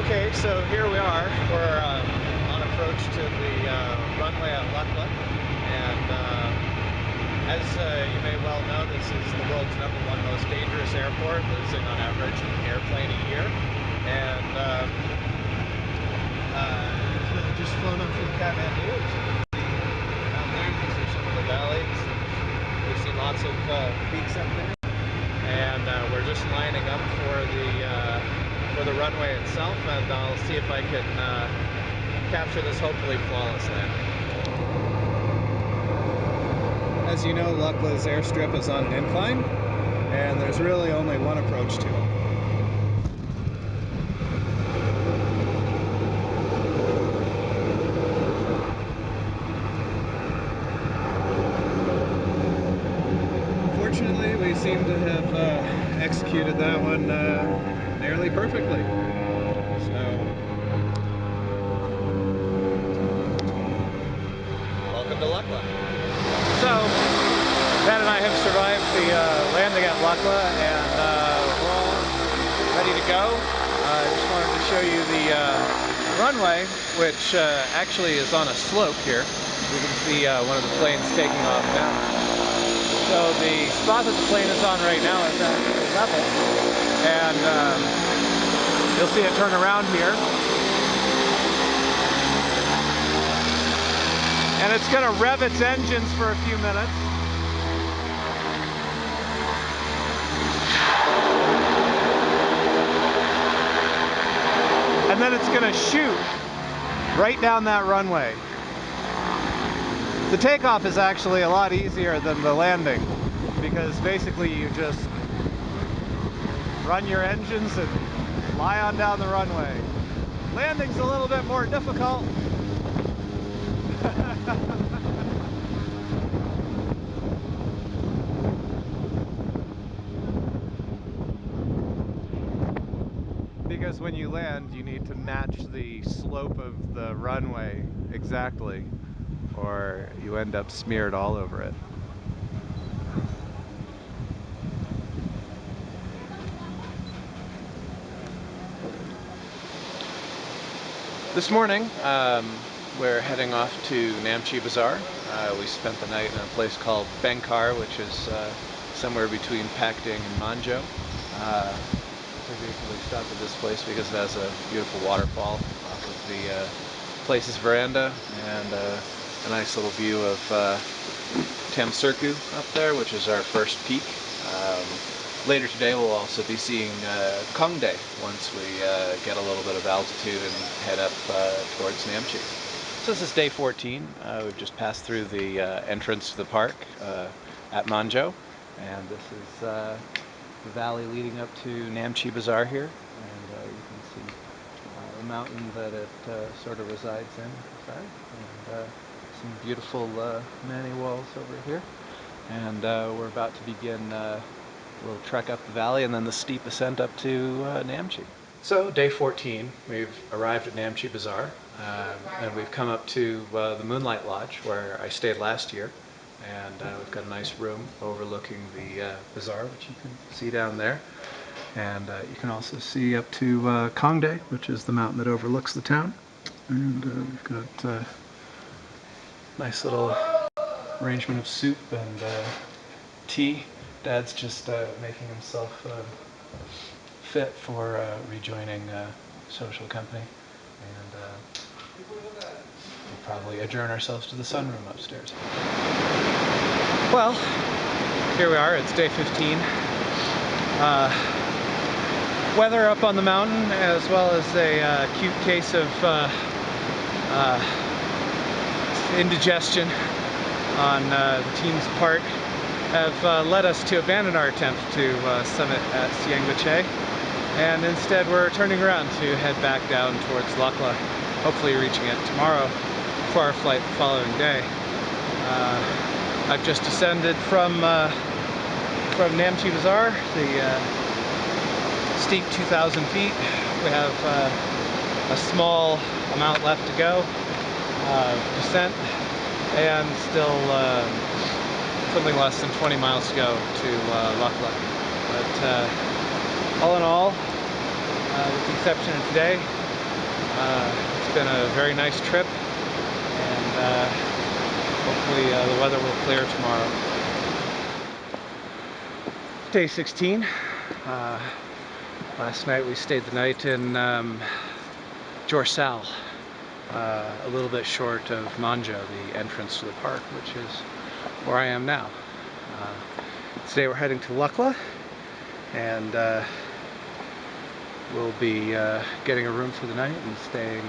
Okay, so here we are. We're on approach to the runway at Lukla, and as you may well know, this is the world's #1 most dangerous airport, losing on average an airplane a year. And just flown up from Kathmandu. As you can see down there, these are some of the valleys, and we've seen lots of peaks up there. And we're just lining up for the runway itself, and I'll see if I can capture this hopefully flawless landing. As you know, Lukla's airstrip is on an incline, and there's really only one approach to it. Fortunately, we seem to have executed that one nearly perfectly. So, welcome to Lukla. So, Pat and I have survived the landing at Lukla, and we're all ready to go. I just wanted to show you the runway, which actually is on a slope here. You can see one of the planes taking off now. So the spot that the plane is on right now is actually level, and you'll see it turn around here. And it's going to rev its engines for a few minutes. And then it's going to shoot right down that runway. The takeoff is actually a lot easier than the landing, because basically you just run your engines and fly on down the runway. Landing's a little bit more difficult. Because when you land, you need to match the slope of the runway exactly, or you end up smeared all over it. This morning, we're heading off to Namche Bazaar. We spent the night in a place called Bangkar, which is somewhere between Pakding and Manjo. We stopped at this place because it has a beautiful waterfall off of the place's veranda, and a nice little view of Tamsurku up there, which is our first peak. Later today we'll also be seeing Kongdae once we get a little bit of altitude and head up towards Namche. So this is day 14. We've just passed through the entrance to the park at Manjo, and this is the valley leading up to Namche Bazaar here, and you can see the mountain that it sort of resides in, and some beautiful Mani walls over here, and we're about to begin a little trek up the valley and then the steep ascent up to Namche. So day 14, we've arrived at Namche Bazaar, and we've come up to the Moonlight Lodge where I stayed last year. And we've got a nice room overlooking the bazaar, which you can see down there. And you can also see up to Kongdae, which is the mountain that overlooks the town. And we've got a nice little arrangement of soup and tea. Dad's just making himself fit for rejoining social company. And we'll probably adjourn ourselves to the sunroom upstairs. Well, here we are, it's day 15. Weather up on the mountain, as well as a acute case of indigestion on the team's part, have led us to abandon our attempt to summit at Siangbache, and instead we're turning around to head back down towards Lukla, hopefully reaching it tomorrow for our flight the following day. I've just descended from Namche Bazaar, the steep 2,000 feet. We have a small amount left to go, descent, and still something less than 20 miles to go to Lukla. But all in all, with the exception of today, It's been a very nice trip, and hopefully the weather will clear tomorrow. Day 16. Last night we stayed the night in Jorsal, a little bit short of Namche, the entrance to the park, which is where I am now. Today we're heading to Lukla, and we'll be getting a room for the night and staying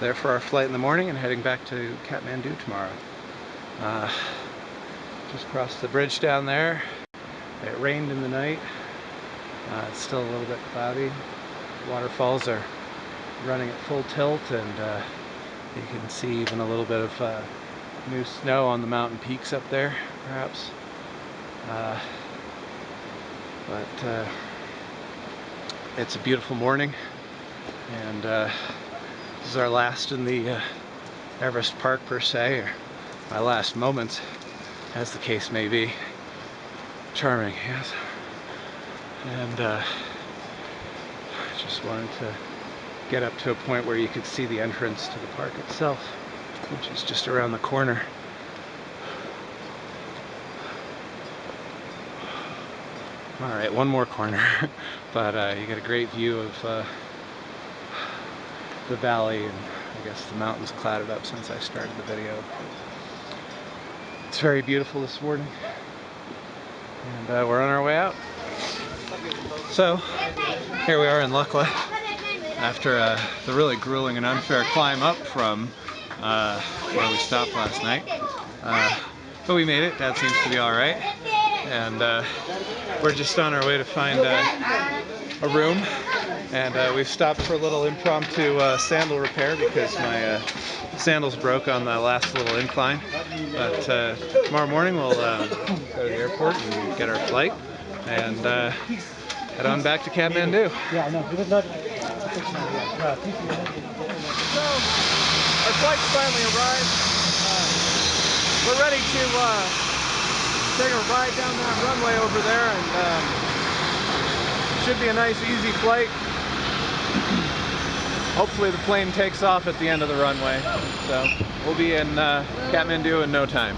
there for our flight in the morning and heading back to Kathmandu tomorrow. Just crossed the bridge down there. It rained in the night. It's still a little bit cloudy. Waterfalls are running at full tilt, and you can see even a little bit of new snow on the mountain peaks up there, perhaps. But it's a beautiful morning, and this is our last in the Everest Park per se, or my last moments, as the case may be. Charming, yes. And just wanted to get up to a point where you could see the entrance to the park itself, which is just around the corner. Alright, one more corner, but you get a great view of the valley, and I guess the mountains clouded up since I started the video. It's very beautiful this morning, and we're on our way out. So, here we are in Lukla, after the really grueling and unfair climb up from where we stopped last night. But we made it. Dad seems to be alright, and we're just on our way to find a room, and we've stopped for a little impromptu sandal repair because my sandals broke on the last little incline. But tomorrow morning we'll go to the airport and get our flight, and head on back to Kathmandu. Yeah, no, it was not. So, our flight's finally arrived. We're ready to take a ride down that runway over there, and should be a nice, easy flight. Hopefully the plane takes off at the end of the runway. So, we'll be in Kathmandu in no time.